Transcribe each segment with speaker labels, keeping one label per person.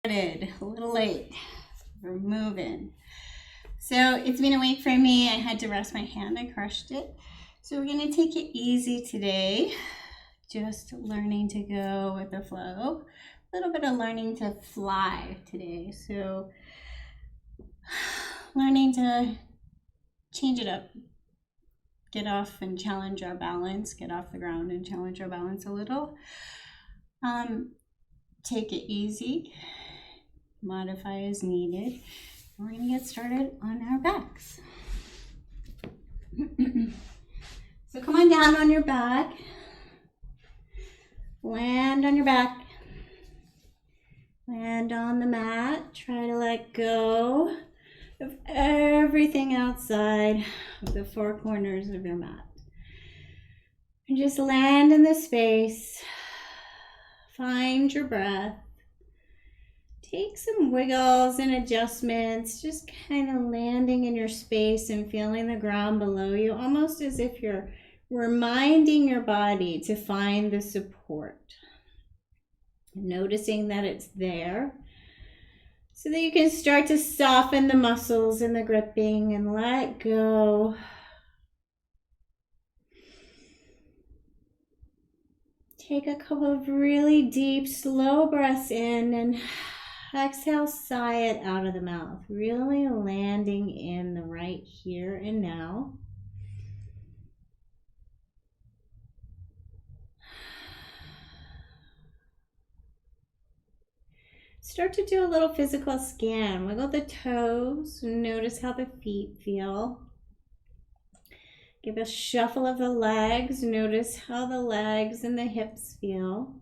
Speaker 1: A little late. We're moving. So it's been a week for me. I had to rest my hand. I crushed it. So we're going to take it easy today. Just learning to go with the flow. A little bit of learning to fly today. So learning to change it up. Get off and challenge our balance. Get off the ground and challenge our balance a little. Take it easy. Modify as needed. We're going to get started on our backs. So come on down on your back. Land on your back. Land on the mat. Try to let go of everything outside of the four corners of your mat. And just land in the space. Find your breath. Take some wiggles and adjustments, just kind of landing in your space and feeling the ground below you, almost as if you're reminding your body to find the support. Noticing that it's there so that you can start to soften the muscles and the gripping and let go. Take a couple of really deep, slow breaths in and exhale, sigh it out of the mouth, really landing in the right here and now. Start to do a little physical scan. Wiggle the toes, notice how the feet feel. Give a shuffle of the legs, notice how the legs and the hips feel.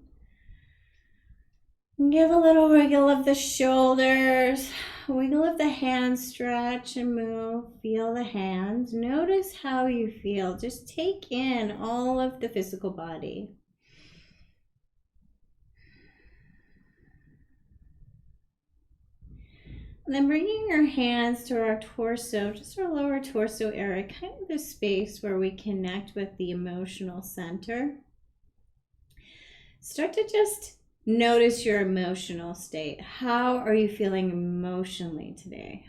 Speaker 1: Give a little wiggle of the shoulders, wiggle of the hands, stretch and move, feel the hands. Notice how you feel. Just take in all of the physical body. And then bringing your hands to our torso, just our lower torso area, kind of the space where we connect with the emotional center. Start to just notice your emotional state. How are you feeling emotionally today?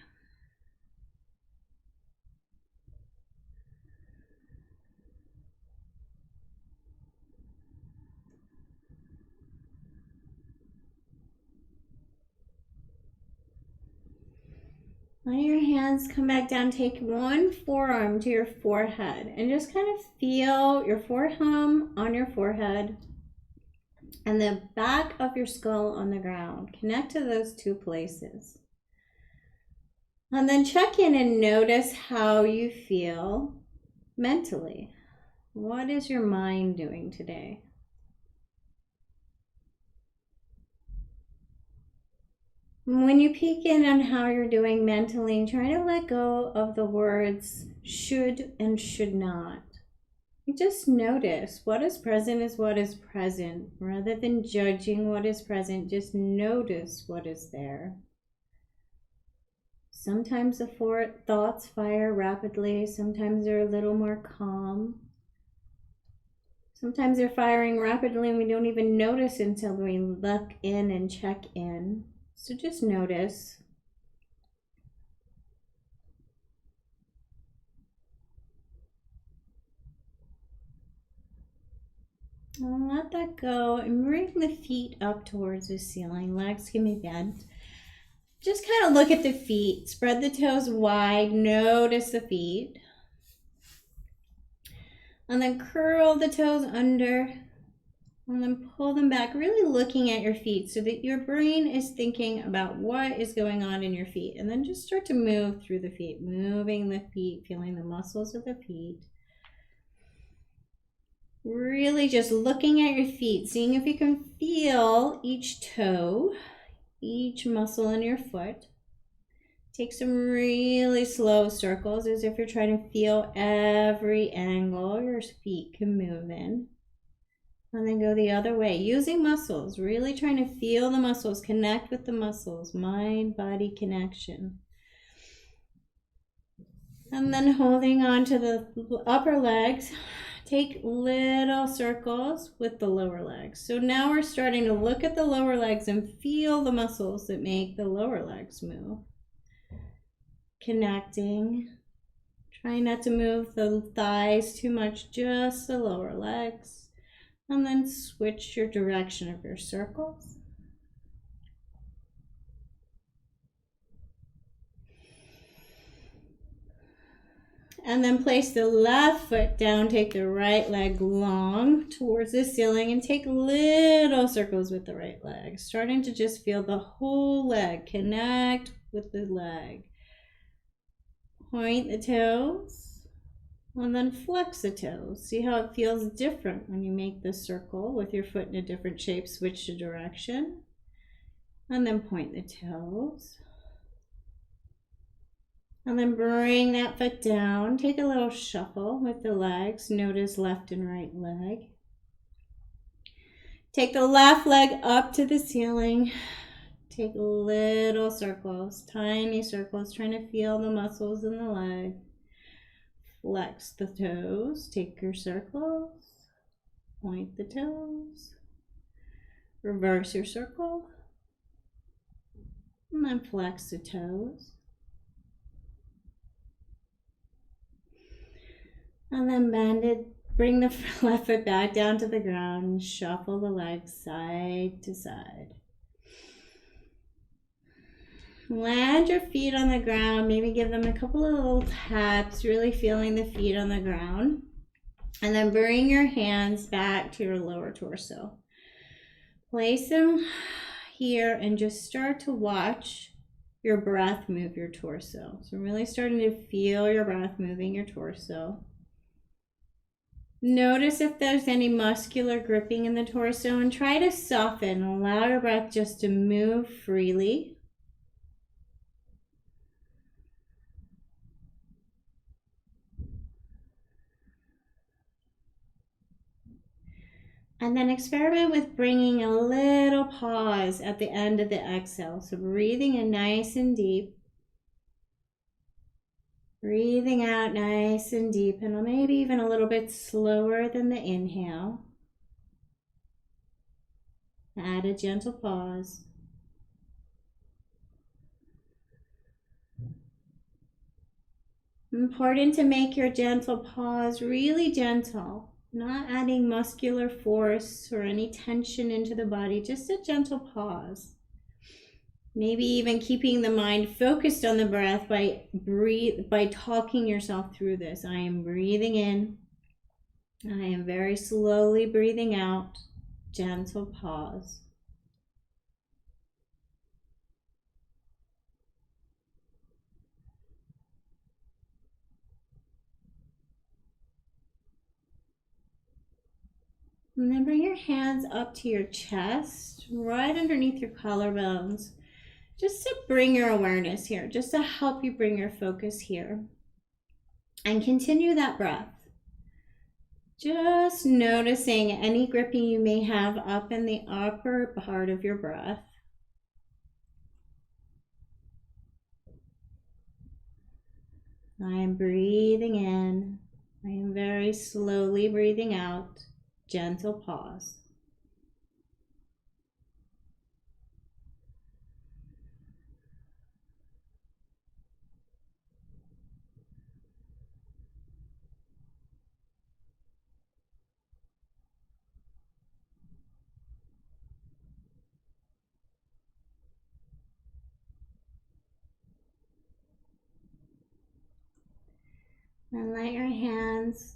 Speaker 1: Let your hands come back down. Take one forearm to your forehead and just kind of feel your forearm on your forehead and the back of your skull on the ground. Connect to those two places. And then check in and notice how you feel mentally. What is your mind doing today? When you peek in on how you're doing mentally, try to let go of the words should and should not. You just notice what is present is what is present. Rather than judging what is present, just notice what is there. Sometimes the thoughts fire rapidly. Sometimes they're a little more calm. Sometimes they're firing rapidly and we don't even notice until we look in and check in. So just notice. And let that go and bring the feet up towards the ceiling. Legs can be bent. Just kind of look at the feet. Spread the toes wide. Notice the feet. And then curl the toes under. And then pull them back, really looking at your feet so that your brain is thinking about what is going on in your feet. And then just start to move through the feet, moving the feet, feeling the muscles of the feet. Really just looking at your feet, seeing if you can feel each toe, each muscle in your foot. Take some really slow circles as if you're trying to feel every angle your feet can move in. And then go the other way, using muscles, really trying to feel the muscles, connect with the muscles, mind-body connection. And then holding on to the upper legs, take little circles with the lower legs. So now we're starting to look at the lower legs and feel the muscles that make the lower legs move. Connecting. Try not to move the thighs too much, just the lower legs. And then switch your direction of your circles. And then place the left foot down, take the right leg long towards the ceiling and take little circles with the right leg. Starting to just feel the whole leg, connect with the leg. Point the toes and then flex the toes. See how it feels different when you make this circle with your foot in a different shape, switch the direction. And then point the toes. And then bring that foot down. Take a little shuffle with the legs. Notice left and right leg. Take the left leg up to the ceiling. Take little circles, tiny circles, trying to feel the muscles in the leg. Flex the toes. Take your circles. Point the toes. Reverse your circle. And then flex the toes. And then bend it, bring the left foot back down to the ground and shuffle the legs side to side. Land your feet on the ground, maybe give them a couple of little taps, really feeling the feet on the ground. And then bring your hands back to your lower torso. Place them here and just start to watch your breath move your torso. So really starting to feel your breath moving your torso. Notice if there's any muscular gripping in the torso and try to soften. Allow your breath just to move freely. And then experiment with bringing a little pause at the end of the exhale. So breathing in nice and deep. Breathing out nice and deep, and maybe even a little bit slower than the inhale. Add a gentle pause. Important to make your gentle pause really gentle, not adding muscular force or any tension into the body, just a gentle pause. Maybe even keeping the mind focused on the breath by talking yourself through this. I am breathing in. I am very slowly breathing out. Gentle pause. And then bring your hands up to your chest, right underneath your collarbones. Just to bring your awareness here, just to help you bring your focus here. And continue that breath. Just noticing any gripping you may have up in the upper part of your breath. I am breathing in. I am very slowly breathing out. Gentle pause. And let your hands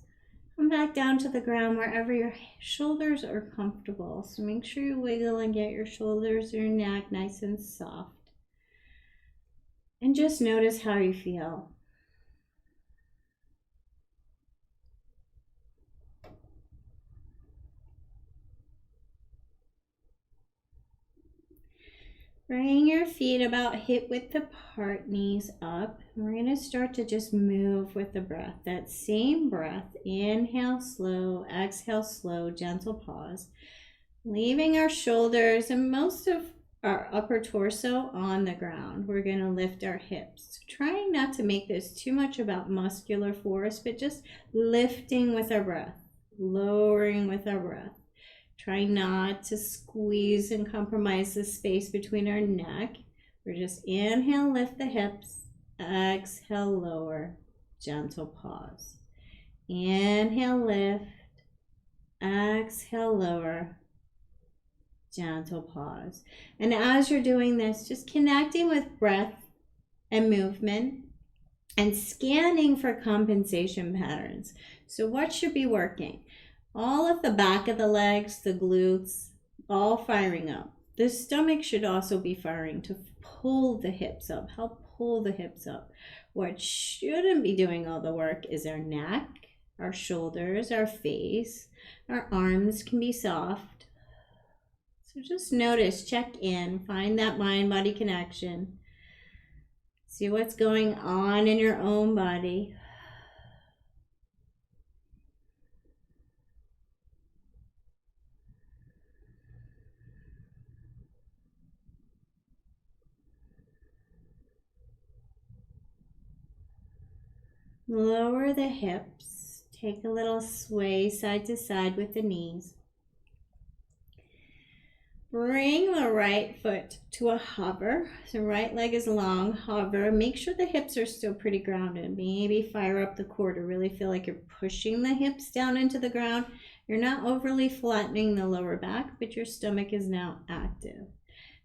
Speaker 1: come back down to the ground wherever your shoulders are comfortable. So make sure you wiggle and get your shoulders or your neck nice and soft. And just notice how you feel. Bring your feet about hip width apart, knees up. We're going to start to just move with the breath. That same breath, inhale slow, exhale slow, gentle pause. Leaving our shoulders and most of our upper torso on the ground. We're going to lift our hips. Trying not to make this too much about muscular force, but just lifting with our breath. lowering with our breath. Try not to squeeze and compromise the space between our neck. We're just inhale, lift the hips. Exhale, lower. Gentle pause. Inhale, lift. Exhale, lower. Gentle pause. And as you're doing this, just connecting with breath and movement and scanning for compensation patterns. So what should be working? All of the back of the legs, the glutes, all firing up. The stomach should also be firing to pull the hips up, help pull the hips up. What shouldn't be doing all the work is our neck, our shoulders, our face. Our arms can be soft. So just notice, check in, find that mind-body connection. See what's going on in your own body. Lower the hips. Take a little sway side to side with the knees. Bring the right foot to a hover. So right leg is long, hover. Make sure the hips are still pretty grounded. Maybe fire up the core to really feel like you're pushing the hips down into the ground. You're not overly flattening the lower back, but your stomach is now active.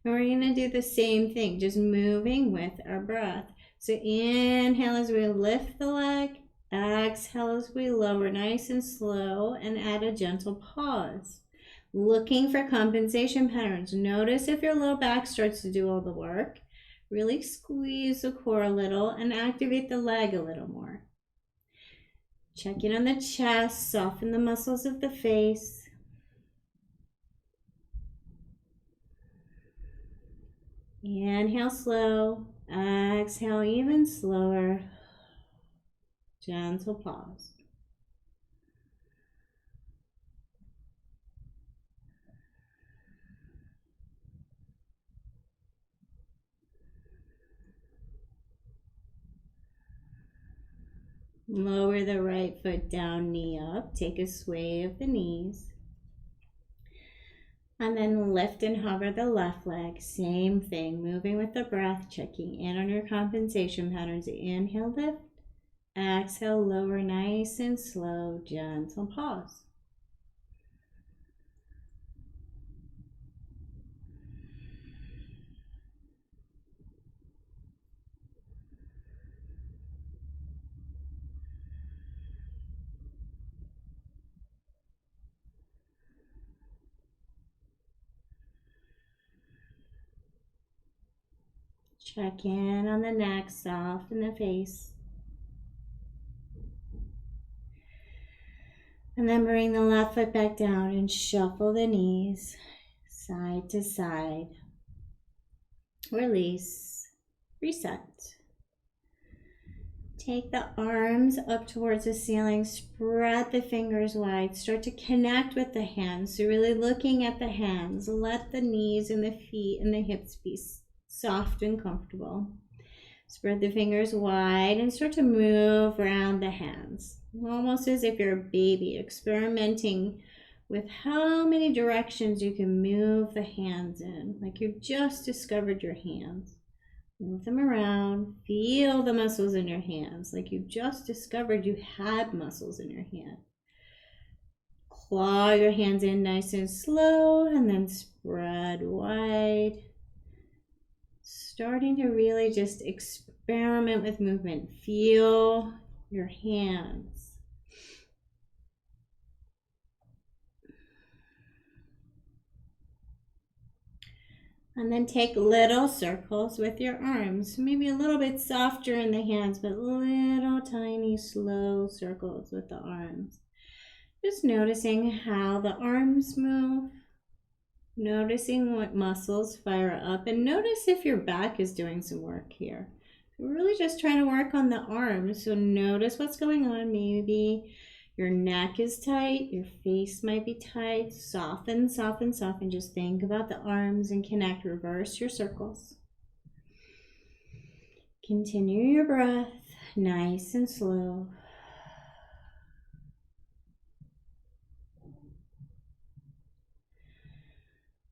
Speaker 1: And we're going to do the same thing, just moving with our breath. So inhale as we lift the leg. Exhale as we lower, nice and slow, and add a gentle pause. Looking for compensation patterns. Notice if your low back starts to do all the work. Really squeeze the core a little and activate the leg a little more. Check in on the chest, soften the muscles of the face. Inhale slow, exhale even slower. Gentle pause. Lower the right foot down, knee up. Take a sway of the knees. And then lift and hover the left leg. Same thing, moving with the breath, checking in on your compensation patterns. Inhale, lift. Exhale, lower, nice and slow, gentle pause. Check in on the neck, soften the face. And then bring the left foot back down and shuffle the knees side to side. Release, reset. Take the arms up towards the ceiling, spread the fingers wide, start to connect with the hands. So really looking at the hands, let the knees and the feet and the hips be soft and comfortable. Spread the fingers wide and start to move around the hands. Almost as if you're a baby, experimenting with how many directions you can move the hands in, like you've just discovered your hands. Move them around, feel the muscles in your hands, like you've just discovered you had muscles in your hand. Claw your hands in nice and slow, and then spread wide. Starting to really just experiment with movement. Feel your hands. And then take little circles with your arms. Maybe a little bit softer in the hands, but little tiny slow circles with the arms. Just noticing how the arms move. Noticing what muscles fire up. And notice if your back is doing some work here. We're really just trying to work on the arms. So notice what's going on. Maybe your neck is tight, your face might be tight. Soften, soften, soften. Just think about the arms and connect. Reverse your circles. Continue your breath, nice and slow.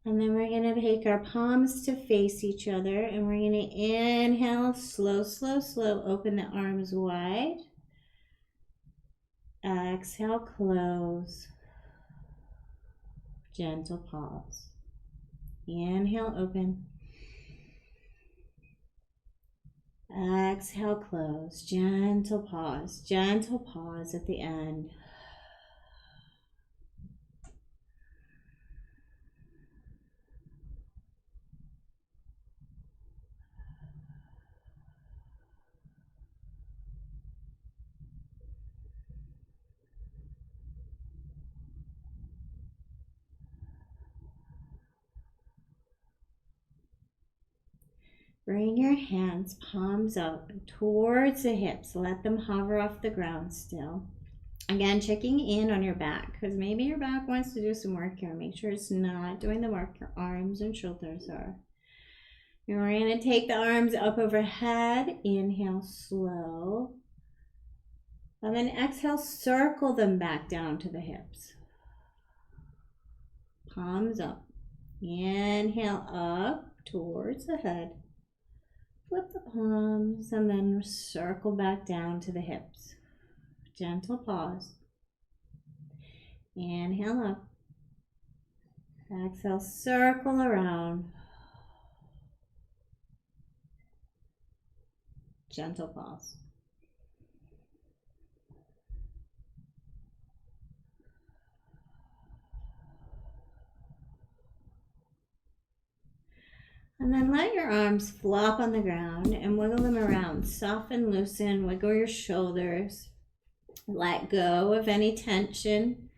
Speaker 1: And then we're going to take our palms to face each other, and we're going to inhale, slow, slow, slow, open the arms wide. Exhale, close. Gentle pause. Inhale, open. Exhale, close. Gentle pause. Gentle pause at the end. Bring your hands, palms up towards the hips. Let them hover off the ground still. Again, checking in on your back, because maybe your back wants to do some work here. Make sure it's not doing the work your arms and shoulders are. And we're going to take the arms up overhead. Inhale, slow. And then exhale, circle them back down to the hips. Palms up. Inhale, up towards the head. Flip the palms and then circle back down to the hips. Gentle pause. Inhale up. Exhale, circle around. Gentle pause. And then let your arms flop on the ground and wiggle them around. Soften, loosen, wiggle your shoulders. Let go of any tension.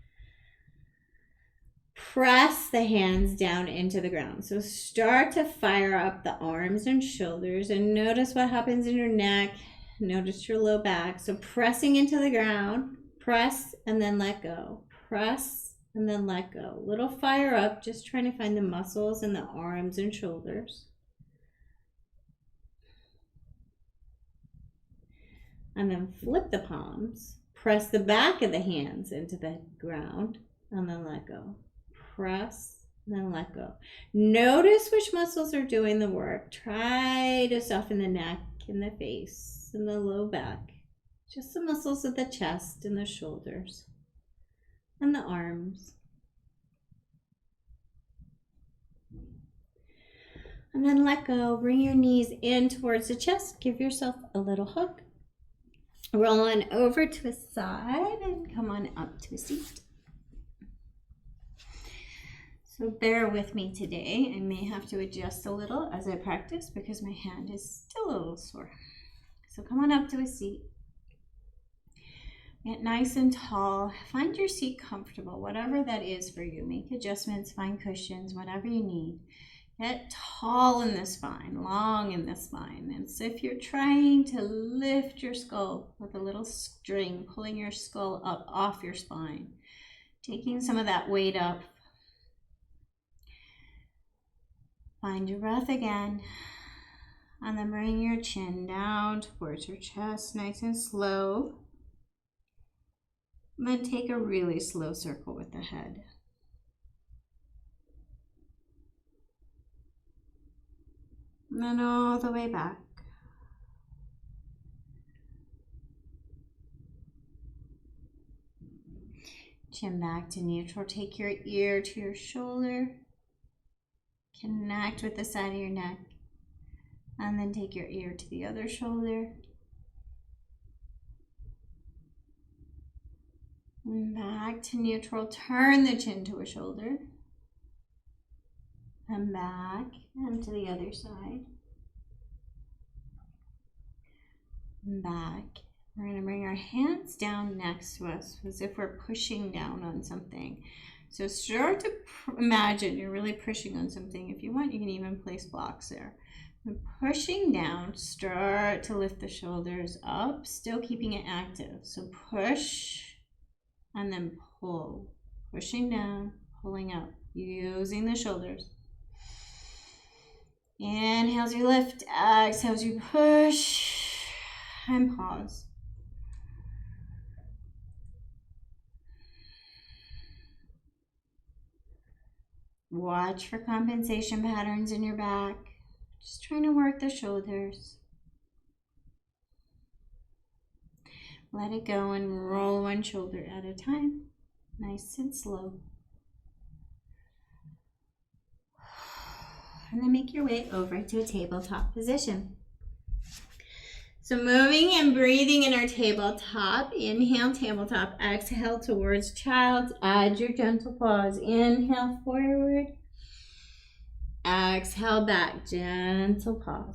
Speaker 1: Press the hands down into the ground. So start to fire up the arms and shoulders and notice what happens in your neck. Notice your low back. So pressing into the ground, press and then let go. Press and then let go. Little fire up, just trying to find the muscles in the arms and shoulders. And then flip the palms. Press the back of the hands into the ground and then let go. Press and then let go. Notice which muscles are doing the work. Try to soften the neck and the face and the low back. Just the muscles of the chest and the shoulders and the arms. And then let go. Bring your knees in towards the chest. Give yourself a little hug. Roll on over to a side and come on up to a seat. So bear with me today. I may have to adjust a little as I practice because my hand is still a little sore. So come on up to a seat. Get nice and tall. Find your seat comfortable, whatever that is for you. Make adjustments, find cushions, whatever you need. Get tall in the spine, long in the spine. And so if you're trying to lift your skull with a little string, pulling your skull up off your spine, taking some of that weight up. Find your breath again. And then bring your chin down towards your chest, nice and slow. And then take a really slow circle with the head. And then all the way back. Chin back to neutral. Take your ear to your shoulder. Connect with the side of your neck. And then take your ear to the other shoulder. And back to neutral. Turn the chin to a shoulder. And back and to the other side. And back. We're going to bring our hands down next to us as if we're pushing down on something. So start to imagine you're really pushing on something. If you want, you can even place blocks there. And pushing down, start to lift the shoulders up, still keeping it active. So push and then pull. Pushing down, pulling up, using the shoulders. Inhale as you lift, exhale as you push, and pause. Watch for compensation patterns in your back. Just trying to work the shoulders. Let it go and roll one shoulder at a time. Nice and slow. And then make your way over to a tabletop position. So moving and breathing in our tabletop. Inhale, tabletop. Exhale towards child. Add your gentle pause. Inhale, forward. Exhale, back. Gentle pause.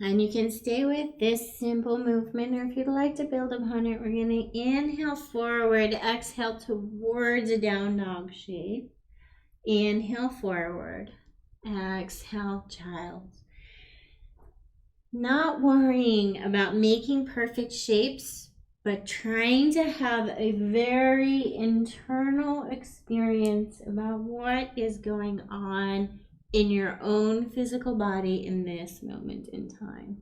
Speaker 1: And you can stay with this simple movement, or if you'd like to build upon it, we're going to inhale forward, exhale towards a down dog shape. Inhale forward, exhale child. Not worrying about making perfect shapes, but trying to have a very internal experience about what is going on in your own physical body in this moment in time.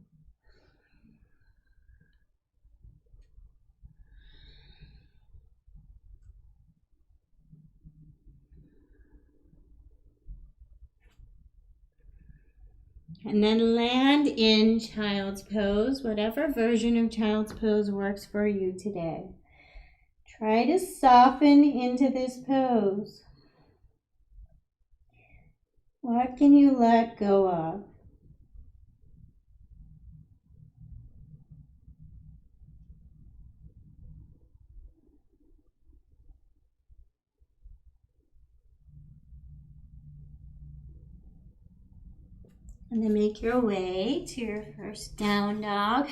Speaker 1: And then land in child's pose, whatever version of child's pose works for you today. Try to soften into this pose. What can you let go of? And then make your way to your first down dog.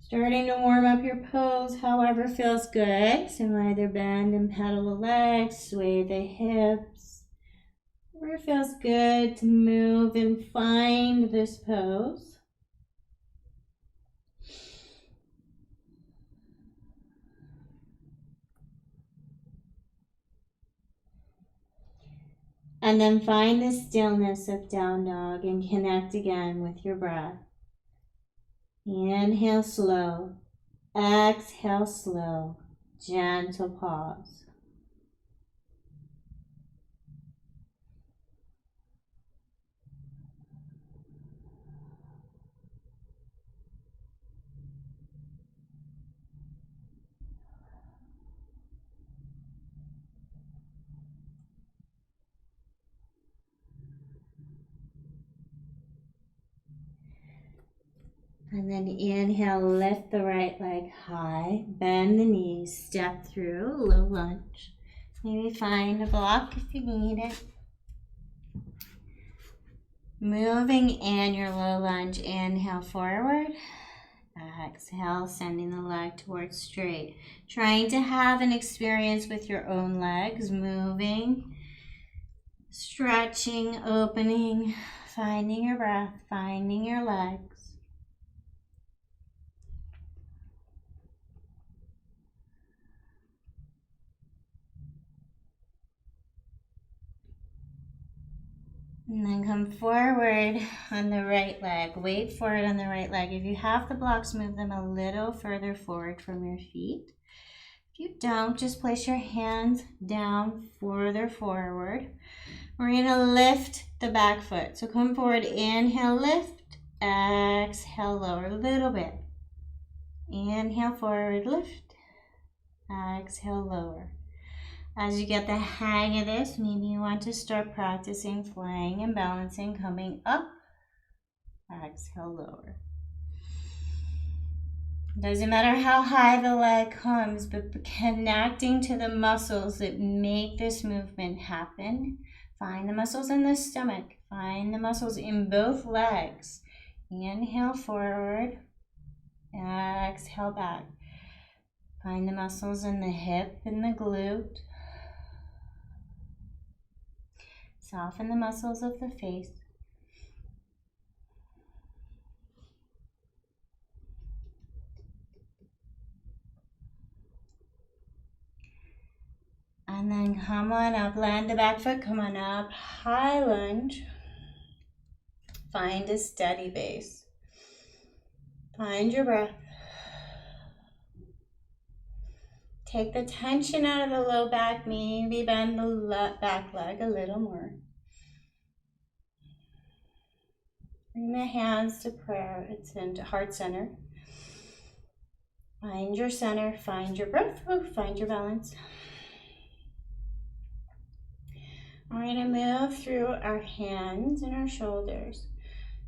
Speaker 1: Starting to warm up your pose however feels good. So either bend and pedal the legs, sway the hips. Where it feels good to move and find this pose. And then find the stillness of down dog and connect again with your breath. Inhale slow, exhale slow, gentle pause. And then inhale, lift the right leg high, bend the knees, step through, low lunge. Maybe find a block if you need it. Moving in your low lunge, inhale forward, exhale, sending the leg towards straight. Trying to have an experience with your own legs, moving, stretching, opening, finding your breath, finding your legs. And then come forward on the right leg. Wait for it on the right leg. If you have the blocks, move them a little further forward from your feet. If you don't, just place your hands down further forward. We're going to lift the back foot. So come forward, inhale, lift, exhale, lower a little bit. Inhale, forward, lift, exhale, lower. As you get the hang of this, maybe you want to start practicing flying and balancing, coming up, exhale, lower. Doesn't matter how high the leg comes, but connecting to the muscles that make this movement happen. Find the muscles in the stomach. Find the muscles in both legs. Inhale forward, exhale back. Find the muscles in the hip and the glute. Soften the muscles of the face. come on up. Land the back foot, come on up. High lunge. Find a steady base. Find your breath. Take the tension out of the low back, maybe bend the back leg a little more. Bring the hands to prayer. It's into heart center. Find your center, find your breath, find your balance. We're going to move through our hands and our shoulders.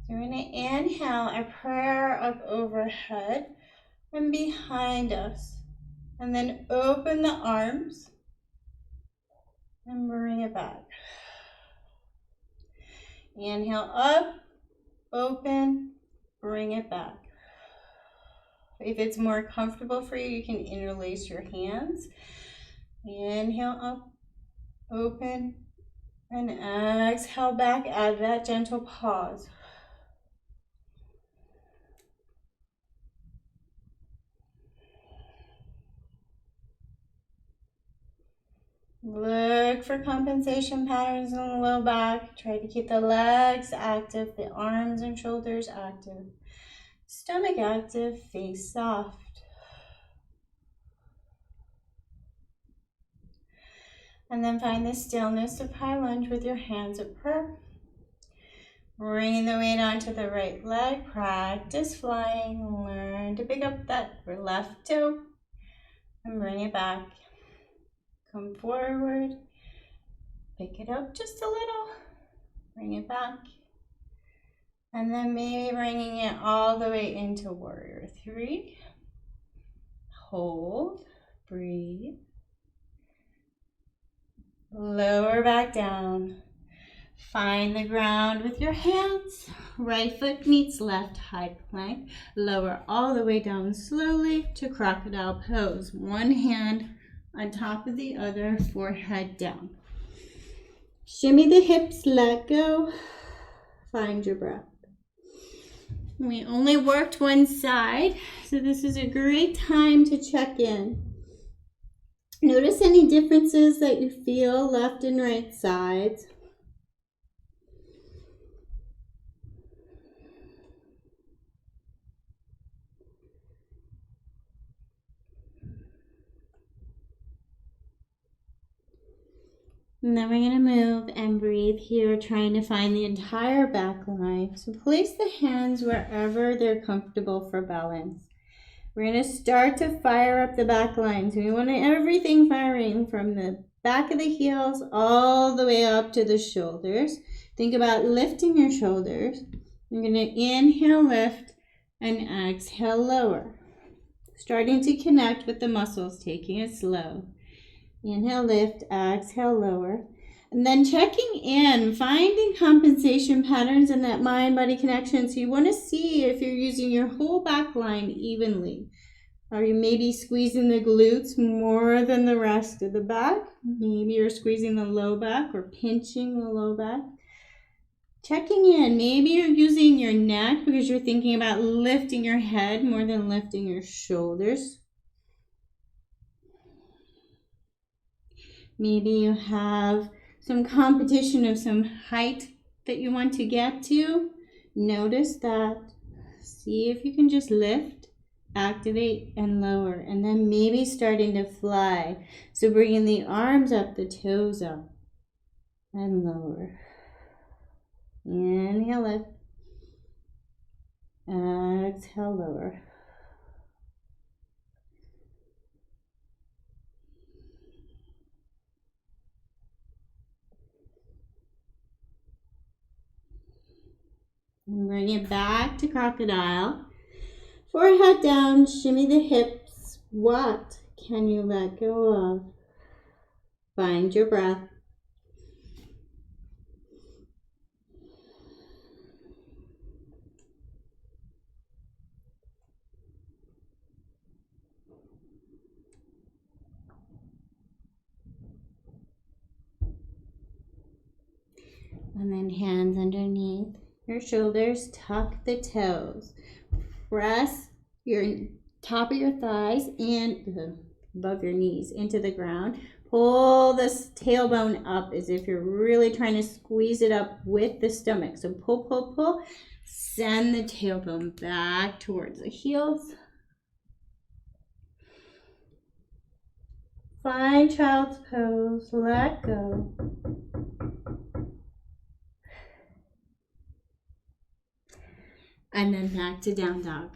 Speaker 1: So we're going to inhale our prayer up overhead and behind us. And then open the arms and bring it back. Inhale up, open, bring it back. If it's more comfortable for you, you can interlace your hands. Inhale up, open, and exhale back. Add that gentle pause. Look for compensation patterns in the low back. Try to keep the legs active, the arms and shoulders active. Stomach active, face soft. And then find the stillness of high lunge with your hands at prayer. Bringing the weight onto the right leg. Practice flying. Learn to pick up that left toe and bring it back. Come forward. Pick it up just a little. Bring it back. And then maybe bringing it all the way into warrior three. Hold, breathe. Lower back down. Find the ground with your hands. Right foot meets left high plank. Lower all the way down slowly to crocodile pose. One hand on top of the other, forehead down. Shimmy the hips, let go. Find your breath. We only worked one side, so this is a great time to check in. Notice any differences that you feel left and right sides. And then we're going to move and breathe here, trying to find the entire back line. So place the hands wherever they're comfortable for balance. We're going to start to fire up the back line. So we want everything firing from the back of the heels all the way up to the shoulders. Think about lifting your shoulders. You're going to inhale, lift, and exhale, lower. Starting to connect with the muscles, taking it slow. Inhale, lift, exhale, lower. And then checking in, finding compensation patterns in that mind-body connection. So you want to see if you're using your whole back line evenly. Are you maybe squeezing the glutes more than the rest of the back? Maybe you're squeezing the low back or pinching the low back. Checking in, maybe you're using your neck because you're thinking about lifting your head more than lifting your shoulders. Maybe you have some competition of some height that you want to get to. Notice that. See if you can just lift, activate, and lower. And then maybe starting to fly. So bringing the arms up, the toes up, and lower. Inhale, lift. Exhale, lower. And bring it back to crocodile. Forehead down, shimmy the hips. What can you let go of? Find your breath. And then hands underneath your shoulders, tuck the toes. Press your top of your thighs and above your knees into the ground. pull this tailbone up as if you're really trying to squeeze it up with the stomach. So pull, pull, pull. Send the tailbone back towards the heels. Find child's pose. Let go. And then back to down dog.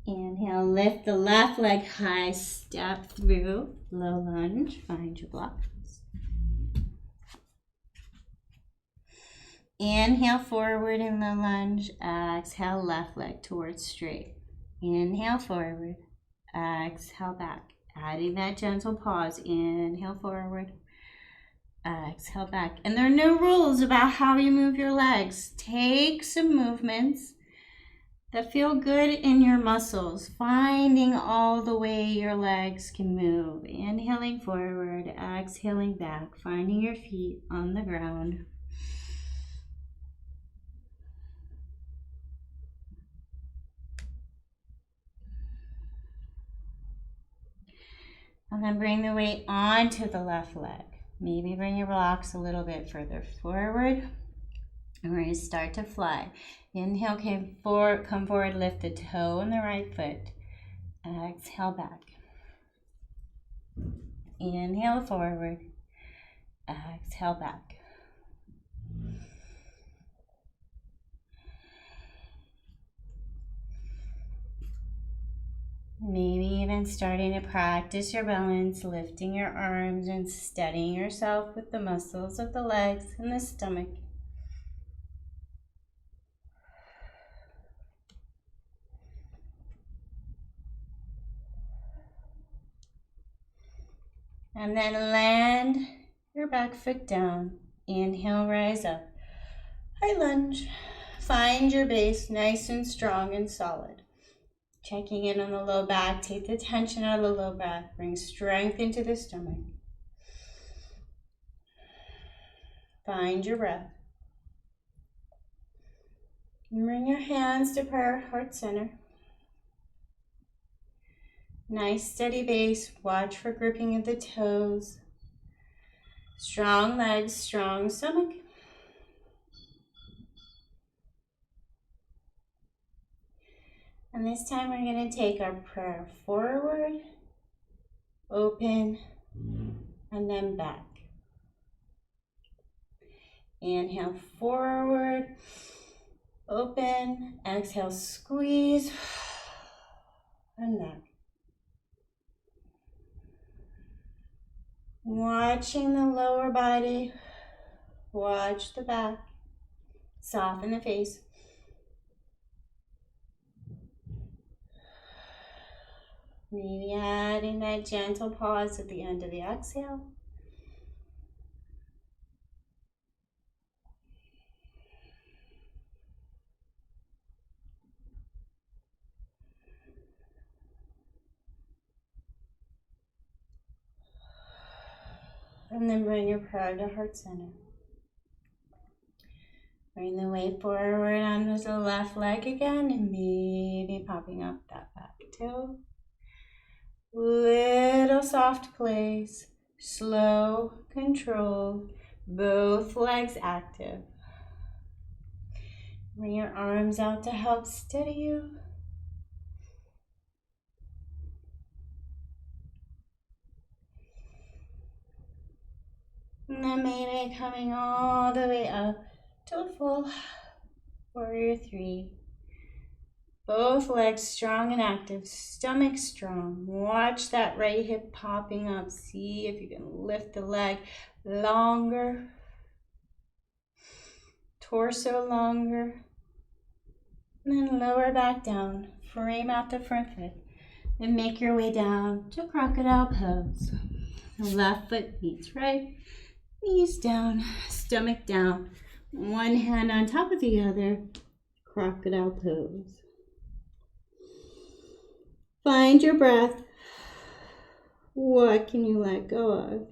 Speaker 1: Inhale, lift the left leg high, step through, low lunge, find your blocks. Inhale, forward in the lunge, exhale, left leg towards straight. Inhale, forward, exhale, back. Adding that gentle pause, inhale, forward, exhale, back. And there are no rules about how you move your legs. Take some movements that feel good in your muscles, finding all the way your legs can move. Inhaling forward, exhaling back, finding your feet on the ground. And then bring the weight onto the left leg. Maybe bring your blocks a little bit further forward. And we're going to start to fly. Inhale, come forward, lift the toe on the right foot. Exhale, back. Inhale, forward. Exhale, back. Maybe even starting to practice your balance, lifting your arms and steadying yourself with the muscles of the legs and the stomach. And then land your back foot down. Inhale, rise up. High lunge. Find your base nice and strong and solid. Checking in on the low back. Take the tension out of the low back. Bring strength into the stomach. Find your breath. And bring your hands to prayer, heart center. Nice steady base. Watch for gripping of the toes. Strong legs, strong stomach. And this time we're going to take our prayer forward, open, and then back. Inhale, forward, open, exhale, squeeze, and back. Watching the lower body, watch the back, soften the face. Maybe adding that gentle pause at the end of the exhale. And then bring your prayer to heart center. Bring the weight forward onto the left leg again and maybe popping up that back toe. Little soft place, slow, controlled, both legs active. Bring your arms out to help steady you. And then maybe coming all the way up to a full warrior three. Both legs strong and active, stomach strong. Watch that right hip popping up. See if you can lift the leg longer. Torso longer. And then lower back down. Frame out the front foot. And make your way down to crocodile pose. Left foot meets right. Knees down, stomach down. One hand on top of the other. Crocodile pose. Find your breath. What can you let go of?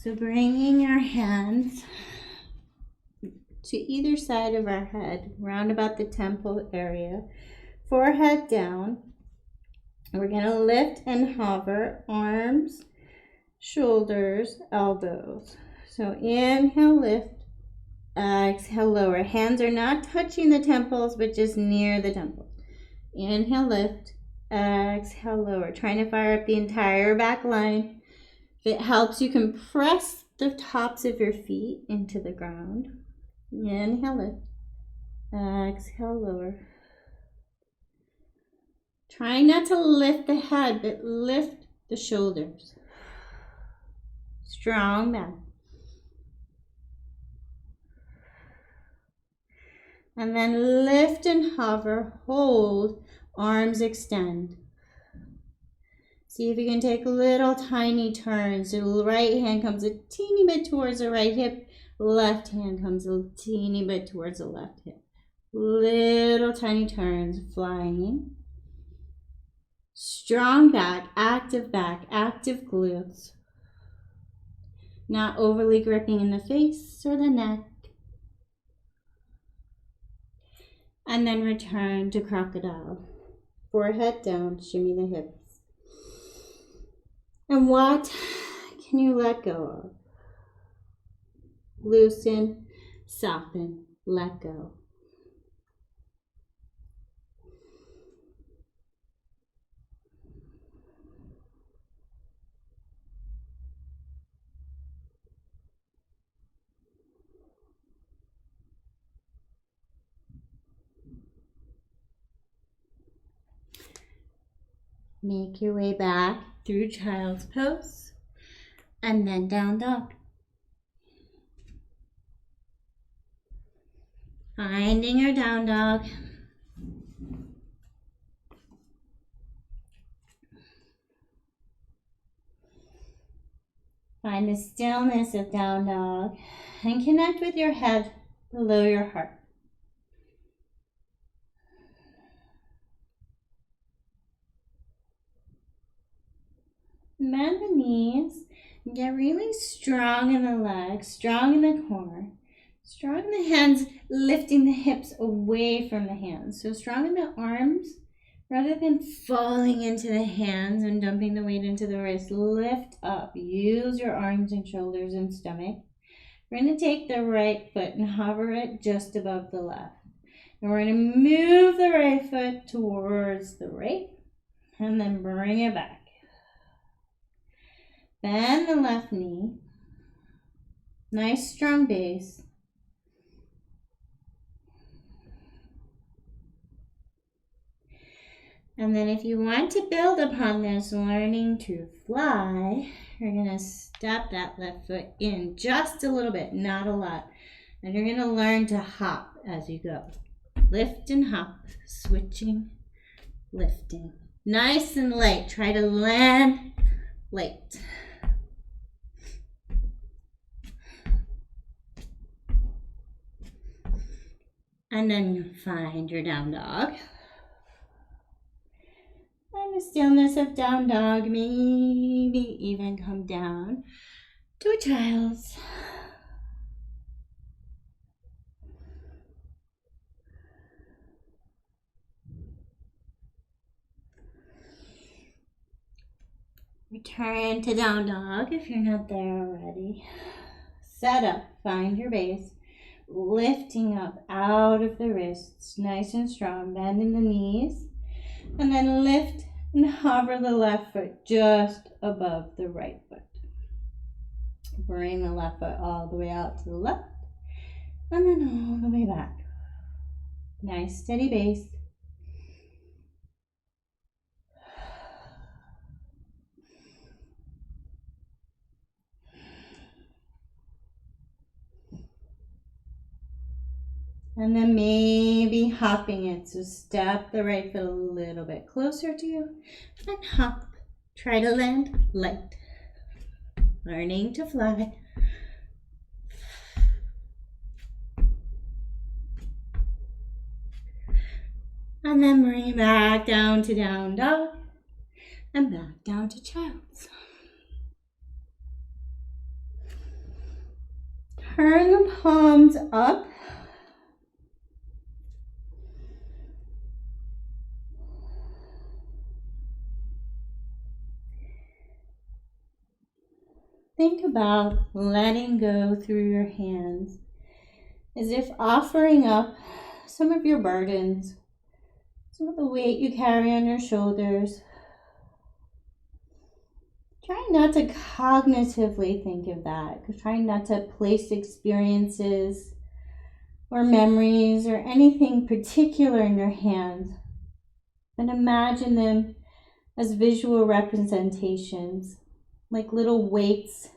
Speaker 1: So bringing our hands to either side of our head, round about the temple area, forehead down. We're going to lift and hover, arms, shoulders, elbows. So inhale, lift, exhale, lower. Hands are not touching the temples, but just near the temples. Inhale, lift, exhale, lower. Trying to fire up the entire back line. If it helps, you can press the tops of your feet into the ground. Inhale, lift, exhale, lower. Trying not to lift the head, but lift the shoulders. Strong back. And then lift and hover, hold, arms extend. See if you can take little tiny turns. So the right hand comes a teeny bit towards the right hip, left hand comes a teeny bit towards the left hip. Little tiny turns, flying. Strong back, active glutes. Not overly gripping in the face or the neck. And then return to crocodile. Forehead down, shimmy the hips. And what can you let go of? Loosen, soften, let go. Make your way back through child's pose and then down dog. Finding your down dog. Find the stillness of down dog and connect with your head below your heart. Bend the knees, get really strong in the legs, strong in the core, strong in the hands, lifting the hips away from the hands. So strong in the arms, rather than falling into the hands and dumping the weight into the wrist, lift up. Use your arms and shoulders and stomach. We're going to take the right foot and hover it just above the left. And we're going to move the right foot towards the right and then bring it back. Bend the left knee. Nice strong base. And then if you want to build upon this, learning to fly, you're going to step that left foot in just a little bit, not a lot. And you're going to learn to hop as you go. Lift and hop, switching, lifting. Nice and light. Try to land light. And then find your down dog. And the stillness of down dog, maybe even come down to a child's. Return to down dog if you're not there already. Set up, find your base. Lifting up out of the wrists, nice and strong, bending the knees, and then lift and hover the left foot just above the right foot. Bring the left foot all the way out to the left, and then all the way back. Nice steady base. And then maybe hopping it. So step the right foot a little bit closer to you and hop. Try to land light. Learning to fly. And then bring it back down to down dog and back down to child's. Turn the palms up. Think about letting go through your hands as if offering up some of your burdens, some of the weight you carry on your shoulders. Try not to cognitively think of that. Try not to place experiences or memories or anything particular in your hands, but imagine them as visual representations, like little weights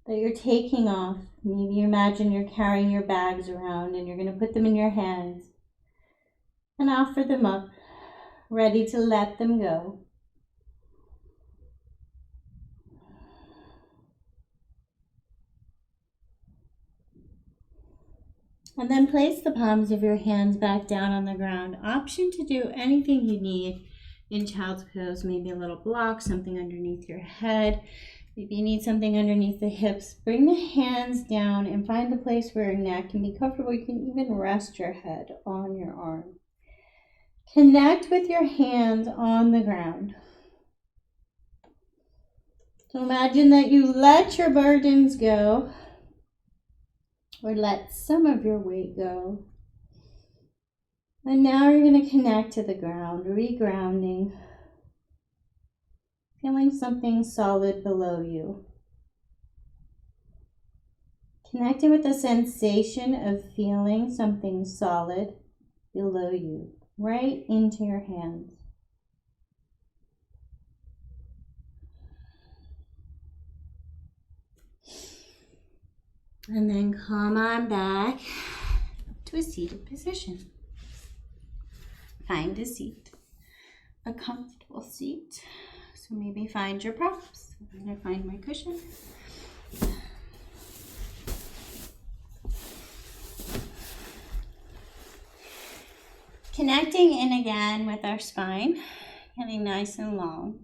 Speaker 1: that you're taking off. Maybe you imagine you're carrying your bags around and you're going to put them in your hands and offer them up, ready to let them go. And then place the palms of your hands back down on the ground. Option to do anything you need in child's pose, maybe a little block, something underneath your head. Maybe you need something underneath the hips. Bring the hands down and find a place where your neck can be comfortable. You can even rest your head on your arm. Connect with your hands on the ground. So imagine that you let your burdens go, or let some of your weight go. And now you're going to connect to the ground, regrounding, feeling something solid below you. Connecting with the sensation of feeling something solid below you, right into your hands. And then come on back to a seated position. Find a seat, a comfortable seat. So maybe find your props. I'm going to find my cushion. Connecting in again with our spine, getting nice and long.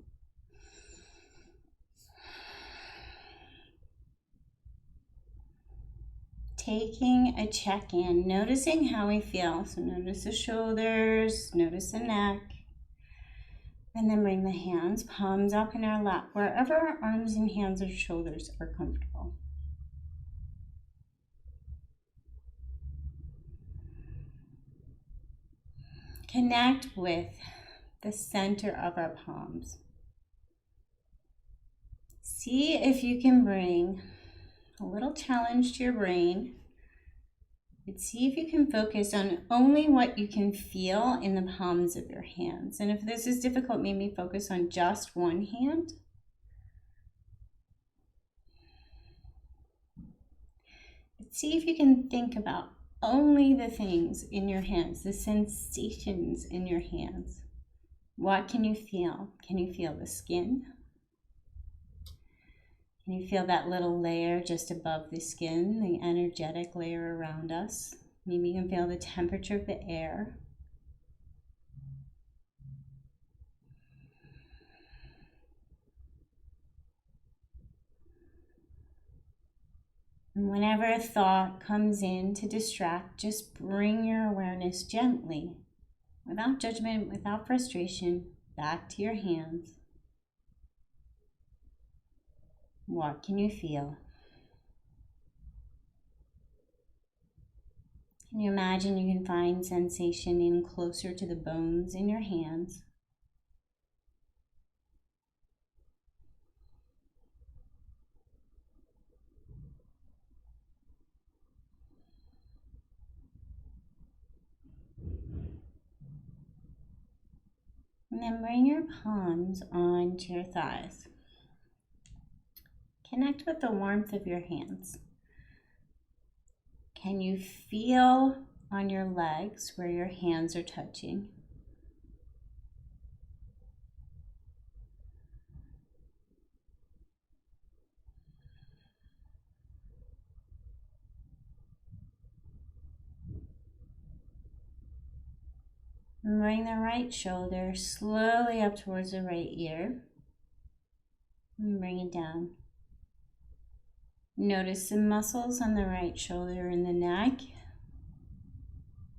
Speaker 1: Taking a check-in, noticing how we feel. So notice the shoulders, notice the neck. And then bring the hands, palms up in our lap, wherever our arms and hands or shoulders are comfortable. Connect with the center of our palms. See if you can bring a little challenge to your brain. But see if you can focus on only what you can feel in the palms of your hands. And if this is difficult, maybe focus on just one hand. But see if you can think about only the things in your hands, the sensations in your hands. What can you feel? Can you feel the skin? Can you feel that little layer just above the skin, the energetic layer around us? Maybe you can feel the temperature of the air. And whenever a thought comes in to distract, just bring your awareness gently, without judgment, without frustration, back to your hands. What can you feel? Can you imagine you can find sensation in closer to the bones in your hands? And then bring your palms onto your thighs. Connect with the warmth of your hands. Can you feel on your legs where your hands are touching? And bring the right shoulder slowly up towards the right ear. And bring it down. Notice the muscles on the right shoulder and the neck.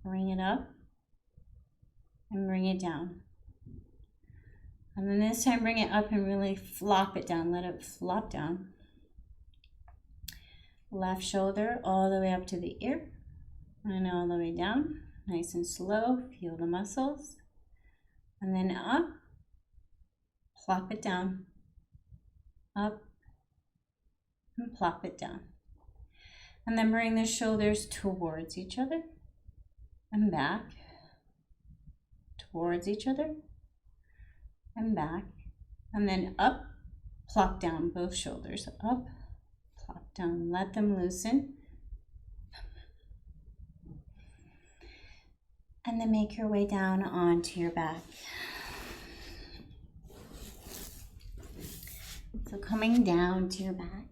Speaker 1: Bring it up and bring it down. And then this time bring it up and really flop it down. Let it flop down. Left shoulder all the way up to the ear and all the way down. Nice and slow. Feel the muscles. And then up. Plop it down. Up and plop it down. And then bring the shoulders towards each other and back. Towards each other and back, and then up, plop down both shoulders, up, plop down, let them loosen, and then make your way down onto your back. So coming down to your back,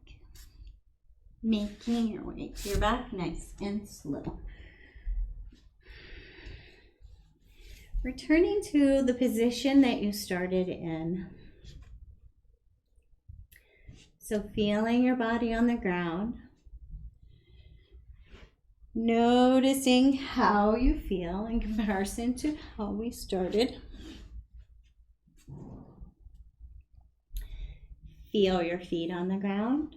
Speaker 1: making your way to your back nice and slow. Returning to the position that you started in. So feeling your body on the ground. Noticing how you feel in comparison to how we started. Feel your feet on the ground.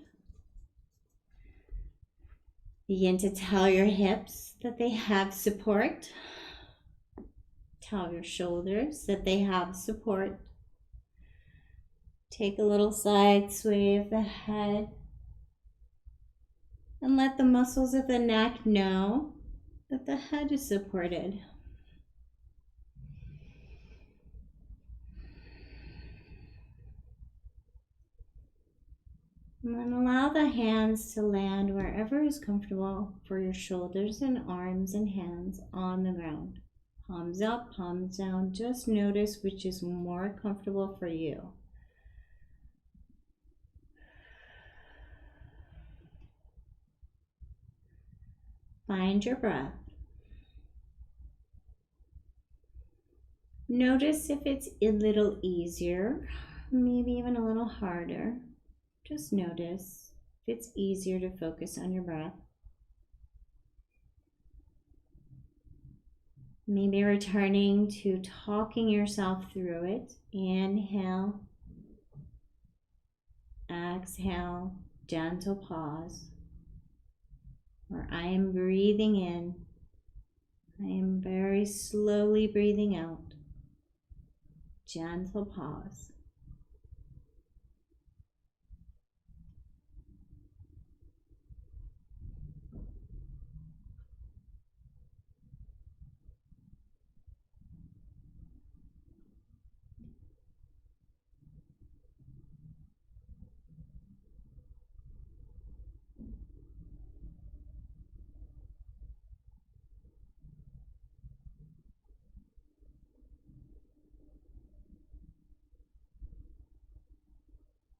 Speaker 1: Begin to tell your hips that they have support. Tell your shoulders that they have support. Take a little side sway of the head and let the muscles of the neck know that the head is supported. And then allow the hands to land wherever is comfortable for your shoulders and arms and hands on the ground. Palms up, palms down. Just notice which is more comfortable for you. Find your breath. Notice if it's a little easier, maybe even a little harder. Just notice if it's easier to focus on your breath. Maybe returning to talking yourself through it. Inhale, exhale, gentle pause. Or I am breathing in. I am very slowly breathing out. Gentle pause.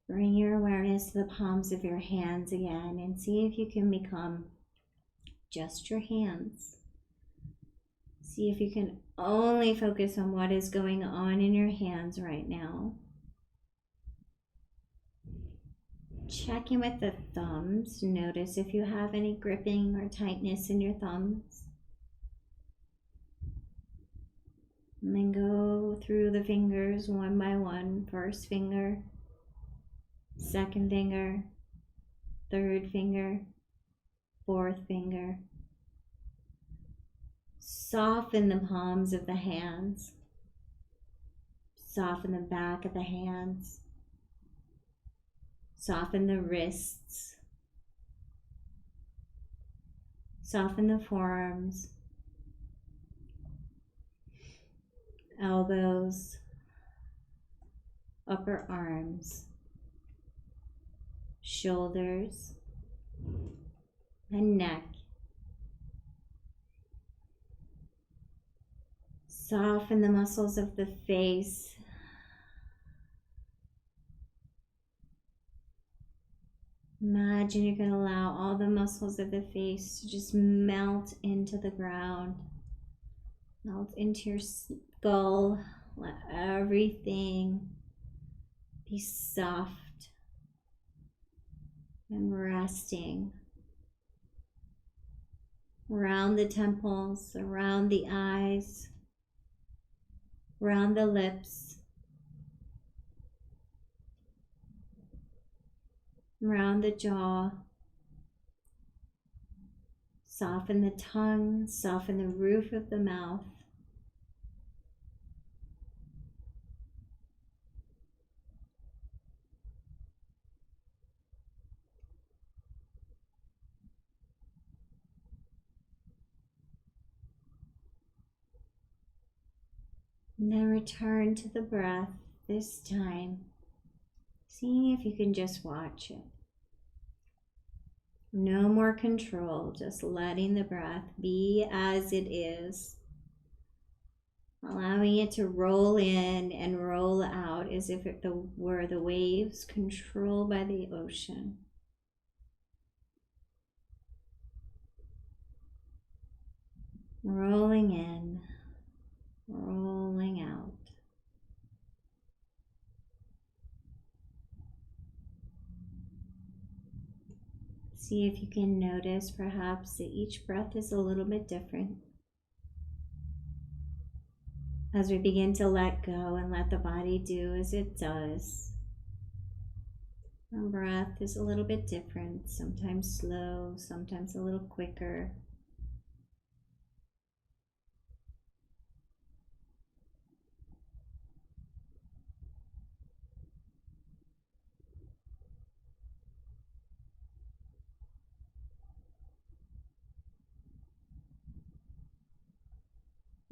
Speaker 1: Bring your awareness to the palms of your hands again and see if you can become just your hands. See if you can only focus on what is going on in your hands right now. Check in with the thumbs. Notice if you have any gripping or tightness in your thumbs. And then go through the fingers one by one. First finger, second finger, third finger, fourth finger. Soften the palms of the hands. Soften the back of the hands. Soften the wrists. Soften the forearms. Elbows. Upper arms. Shoulders. And neck. Soften the muscles of the face. Imagine you can allow all the muscles of the face to just melt into the ground. Melt into your skull. Let everything be soft and resting around the temples, around the eyes, around the lips, around the jaw. Soften the tongue, soften the roof of the mouth. And then return to the breath, this time seeing if you can just watch it. No more control, just letting the breath be as it is. Allowing it to roll in and roll out as if it were the waves controlled by the ocean. Rolling in, rolling out. See if you can notice perhaps that each breath is a little bit different. As we begin to let go and let the body do as it does. Our breath is a little bit different, sometimes slow, sometimes a little quicker.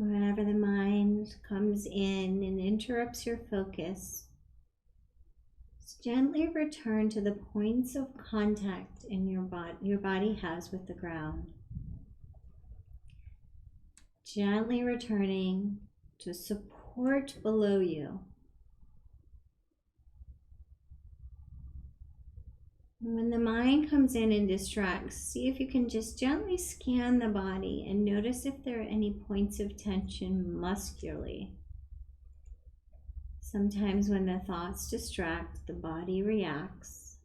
Speaker 1: Whenever the mind comes in and interrupts your focus, just gently return to the points of contact in your body has with the ground. Gently returning to support below you. And when the mind comes in and distracts, see if you can just gently scan the body and notice if there are any points of tension muscularly. Sometimes when the thoughts distract, the body reacts,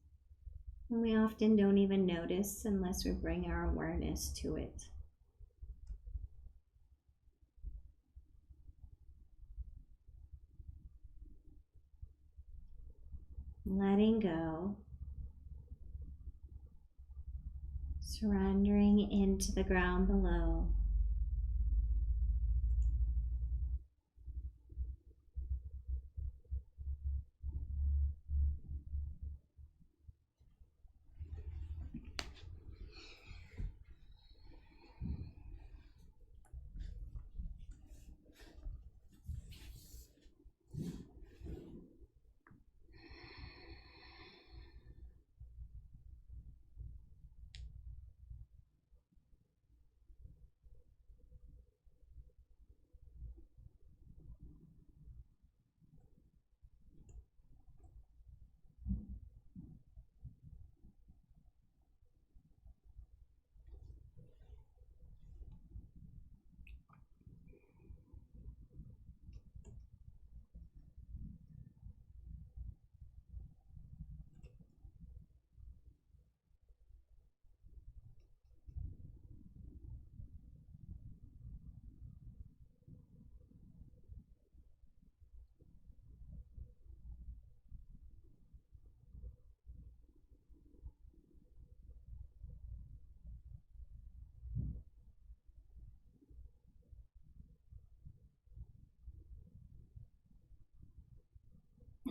Speaker 1: and we often don't even notice unless we bring our awareness to it. Letting go. Surrendering into the ground below.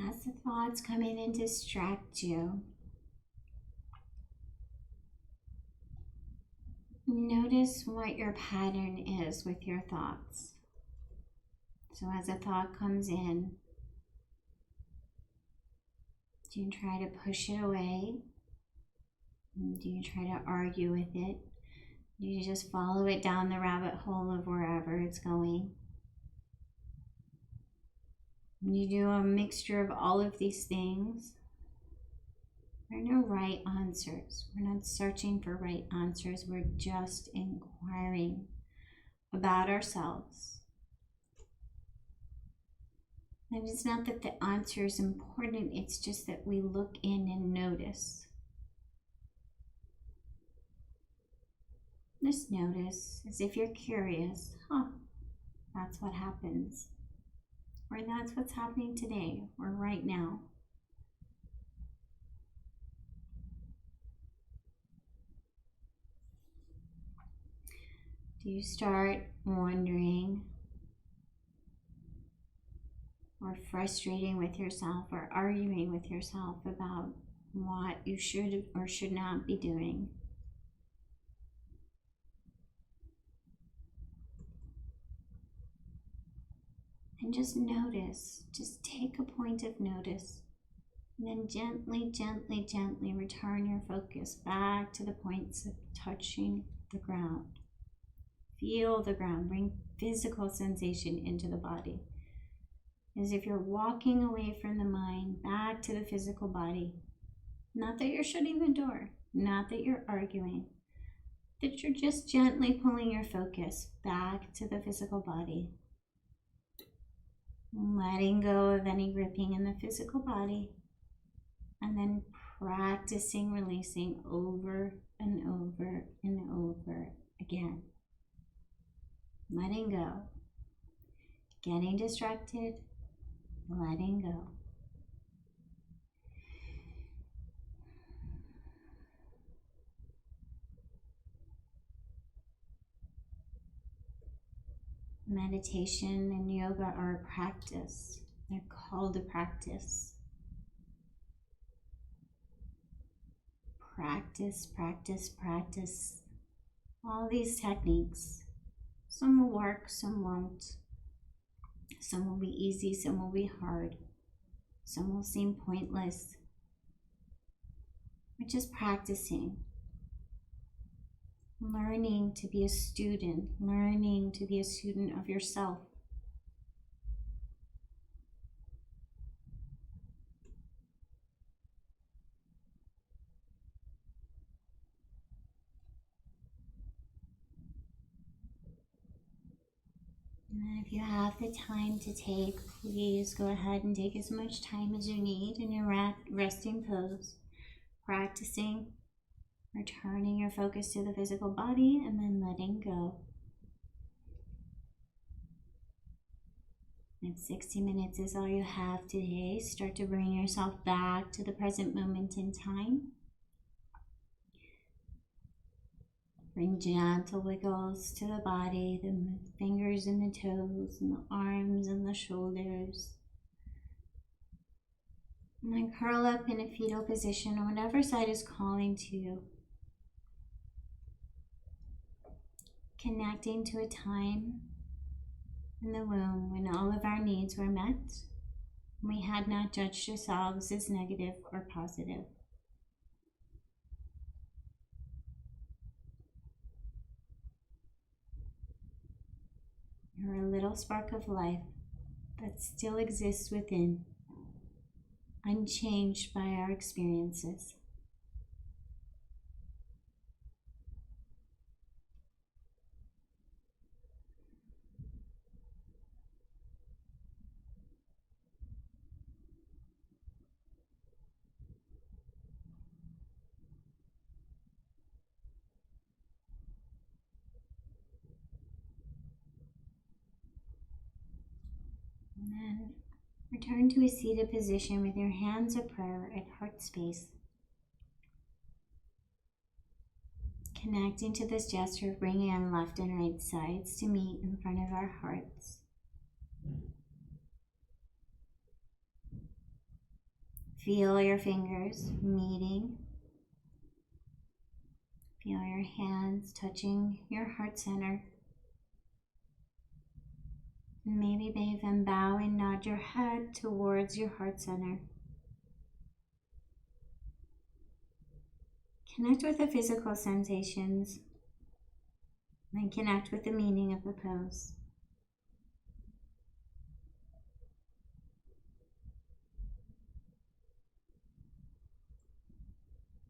Speaker 1: As the thoughts come in and distract you, notice what your pattern is with your thoughts. So as a thought comes in, do you try to push it away? Do you try to argue with it? Do you just follow it down the rabbit hole of wherever it's going? You do a mixture of all of these things. There are no right answers. We're not searching for right answers. We're just inquiring about ourselves. And it's not that the answer is important. It's just that we look in and notice. Just notice as if you're curious. That's what happens. Or that's what's happening today or right now. Do you start wondering or frustrating with yourself or arguing with yourself about what you should or should not be doing? And just notice, just take a point of notice, and then gently, gently, gently return your focus back to the points of touching the ground. Feel the ground, bring physical sensation into the body. As if you're walking away from the mind back to the physical body. Not that you're shutting the door, not that you're arguing, that you're just gently pulling your focus back to the physical body. Letting go of any gripping in the physical body, and then practicing releasing over and over and over again. Letting go. Getting distracted, letting go. Meditation and yoga are a practice. They're called a practice. Practice, practice, practice. All these techniques. Some will work, some won't. Some will be easy, some will be hard. Some will seem pointless. We're just practicing. Learning to be a student, learning to be a student of yourself. And then if you have the time to take, please go ahead and take as much time as you need in your resting pose, practicing. Returning your focus to the physical body and then letting go. If 60 minutes is all you have today, start to bring yourself back to the present moment in time. Bring gentle wiggles to the body, the fingers and the toes and the arms and the shoulders. And then curl up in a fetal position on whatever side is calling to you. Connecting to a time in the womb when all of our needs were met. We had not judged ourselves as negative or positive. You're a little spark of life that still exists within, unchanged by our experiences. And then return to a seated position with your hands of prayer at heart space. Connecting to this gesture of bringing our left and right sides to meet in front of our hearts. Feel your fingers meeting. Feel your hands touching your heart center. Maybe even bow and nod your head towards your heart center. Connect with the physical sensations and connect with the meaning of the pose.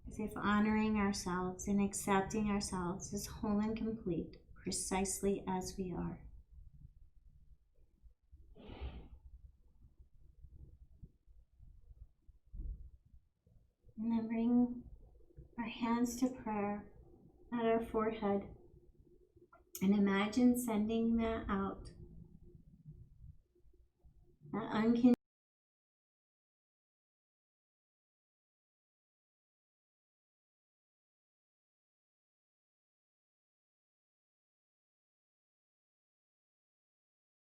Speaker 1: As if honoring ourselves and accepting ourselves as whole and complete, precisely as we are. And then bring our hands to prayer at our forehead, And imagine sending that out, that unconditional